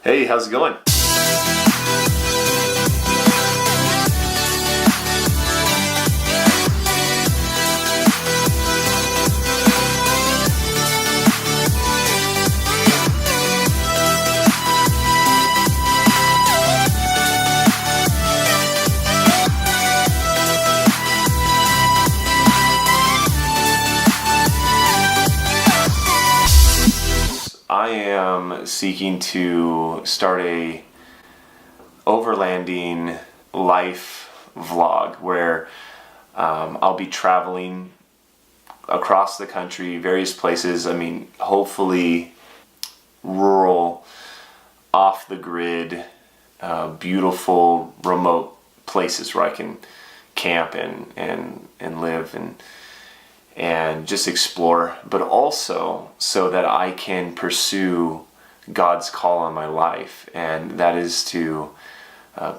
Hey, how's it going? I am seeking to start a overlanding life vlog where I'll be traveling across the country, various places. I mean, hopefully rural, off the grid, beautiful, remote places where I can camp and live and just explore, but also so that I can pursue God's call on my life, and that is to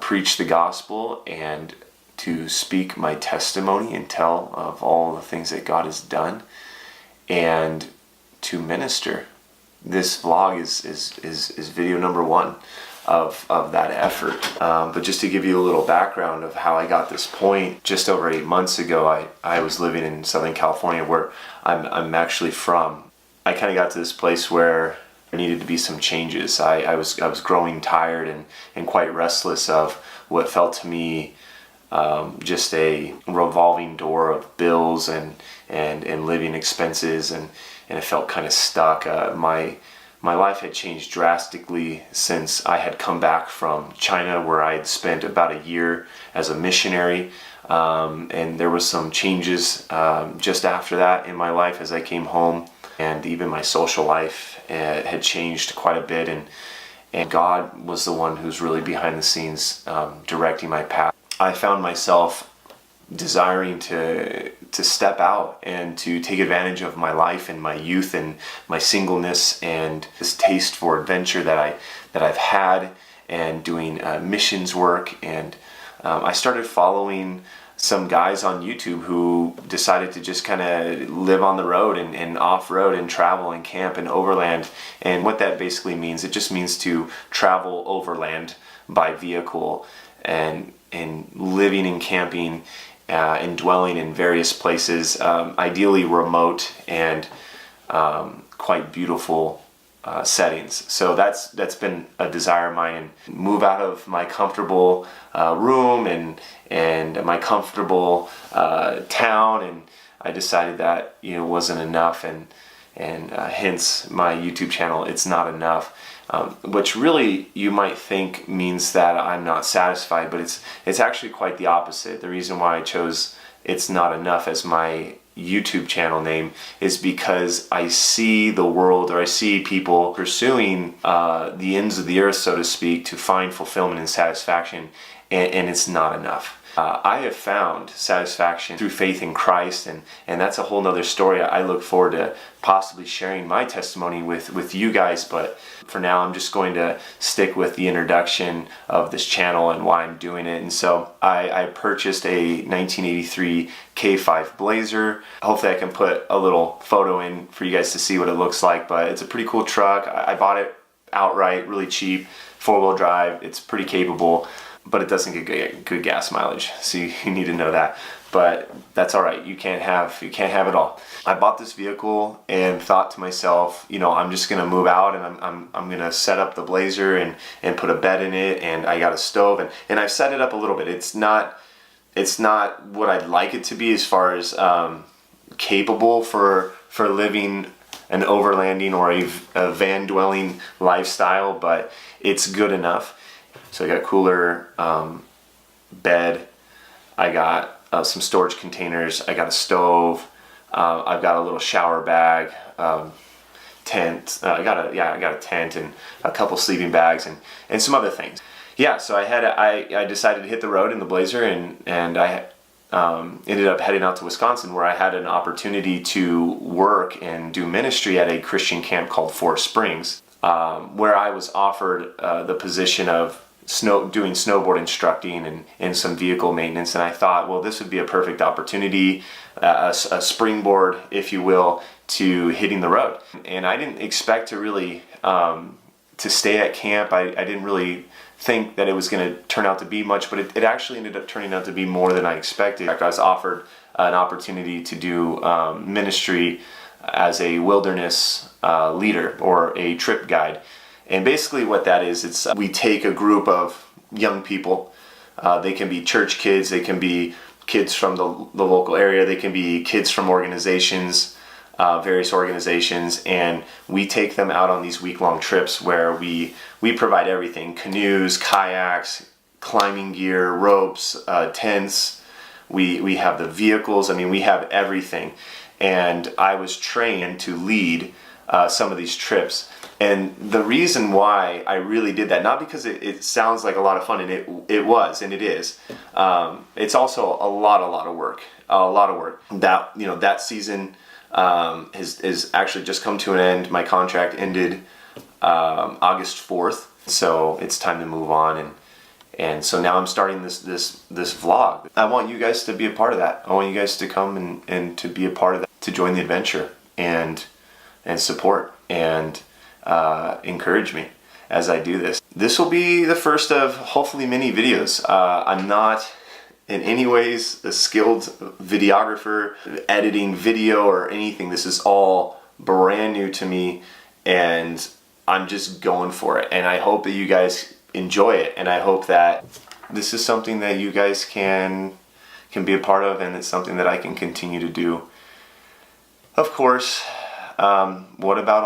preach the gospel and to speak my testimony and tell of all the things that God has done, and to minister. This vlog is video number one of that effort. But just to give you a little background of how I got this point, just over 8 months ago, I was living in Southern California, where I'm actually from. I kind of got to this place where there needed to be some changes. I was growing tired and quite restless of what felt to me just a revolving door of bills and living expenses, and it felt kind of stuck. My life had changed drastically since I had come back from China, where I had spent about a year as a missionary, and there was some changes just after that in my life as I came home, and even my social life had changed quite a bit, and God was the one who's really behind the scenes directing my path. I found myself desiring to step out and to take advantage of my life and my youth and my singleness and this taste for adventure that I've had, and doing missions work. And I started following some guys on YouTube who decided to just kind of live on the road and off-road and travel and camp and overland. And what that basically means, it just means to travel overland by vehicle and living and camping and dwelling in various places, ideally remote and quite beautiful settings. So that's been a desire of mine, and move out of my comfortable room and my comfortable town. And I decided that wasn't enough, and hence my YouTube channel, It's Not Enough. Which really you might think means that I'm not satisfied, but it's actually quite the opposite. The reason why I chose It's Not Enough as my YouTube channel name is because I see the world, or I see people pursuing the ends of the earth, so to speak, to find fulfillment and satisfaction, and it's not enough. I have found satisfaction through faith in Christ, and that's a whole nother story. I look forward to possibly sharing my testimony with you guys, but for now I'm just going to stick with the introduction of this channel and why I'm doing it. And so I purchased a 1983 K5 Blazer. Hopefully I can put a little photo in for you guys to see what it looks like, but it's a pretty cool truck. I bought it outright, really cheap, 4-wheel drive. It's pretty capable, but it doesn't get good gas mileage, so you need to know that. But that's all right. You can't have it all. I bought this vehicle and thought to myself, I'm just gonna move out, and I'm gonna set up the Blazer and put a bed in it, and I got a stove, and I've set it up a little bit. It's not what I'd like it to be as far as capable for living an overlanding or a van dwelling lifestyle, but it's good enough. So I got a cooler, bed, I got some storage containers, I got a stove, I've got a little shower bag, tent, I got a tent and a couple sleeping bags and some other things. Yeah, so I decided to hit the road in the Blazer, and I ended up heading out to Wisconsin, where I had an opportunity to work and do ministry at a Christian camp called Forest Springs, where I was offered the position of doing snowboard instructing and some vehicle maintenance. And I thought, well, this would be a perfect opportunity, a springboard, if you will, to hitting the road. And I didn't expect to really to stay at camp. I didn't really think that it was going to turn out to be much, but it actually ended up turning out to be more than I expected. In fact, I was offered an opportunity to do ministry as a wilderness leader or a trip guide. And basically what that is, it's we take a group of young people. They can be church kids, they can be kids from the local area, they can be kids from organizations, various organizations, and we take them out on these week-long trips where we provide everything: canoes, kayaks, climbing gear, ropes, tents. We have the vehicles. I mean, we have everything. And I was trained to lead some of these trips. And the reason why I really did that, not because it sounds like a lot of fun, and it was, and it is. It's also a lot of work. That season is actually just come to an end. My contract ended August 4th, so it's time to move on. And so now I'm starting this vlog. I want you guys to be a part of that. I want you guys to come and to be a part of that, to join the adventure and support and encourage me as I do this. This will be the first of hopefully many videos. I'm not in any ways a skilled videographer, editing video or anything. This is all brand new to me, and I'm just going for it. And I hope that you guys enjoy it, and I hope that this is something that you guys can be a part of, and it's something that I can continue to do. Of course, what about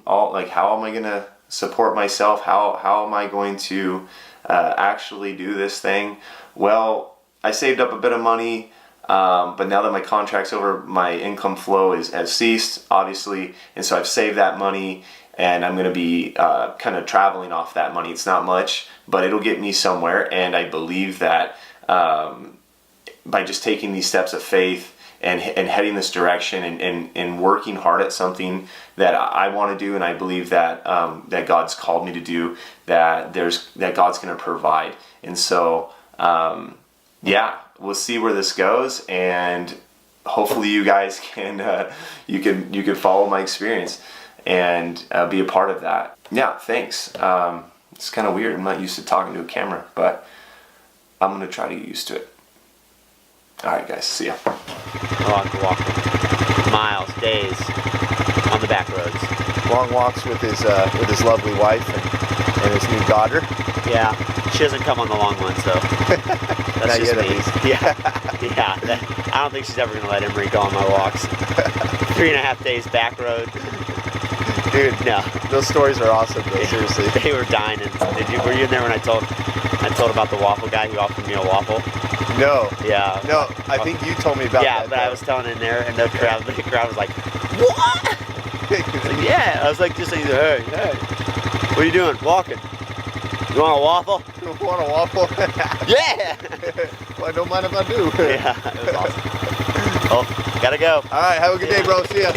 all like, how am I gonna support myself? How am I going to actually do this thing? Well, I saved up a bit of money, but now that my contract's over, my income flow has ceased, obviously, and so I've saved that money, and I'm going to be kind of traveling off that money. It's not much, but it'll get me somewhere, and I believe that by just taking these steps of faith and heading this direction and working hard at something that I want to do, and I believe that that God's called me to do, that God's going to provide. And so yeah, we'll see where this goes, and hopefully you guys can you can follow my experience and be a part of that. Yeah, thanks. It's kind of weird. I'm not used to talking to a camera, but I'm going to try to get used to it. Alright guys, see ya. Long walk, miles, days on the back roads. Long walks with his lovely wife and his new daughter. Yeah, she doesn't come on the long ones though. That's just me. Yeah. I don't think she's ever gonna let Emery go on my walks. 3.5 days back road. Dude, no. Those stories are awesome though, seriously. They were dying. Were you in there when I told about the waffle guy who offered me a waffle? No. Yeah. No, I think you told me about that. Yeah, but I was telling in there, and the crowd was like, "What?" Like, yeah. I was like, just saying, hey, what are you doing? Walking. You want a waffle? You want a waffle? Yeah. Well, I don't mind if I do. Yeah, it was awesome. Oh, gotta go. All right, have a good day, bro. See ya.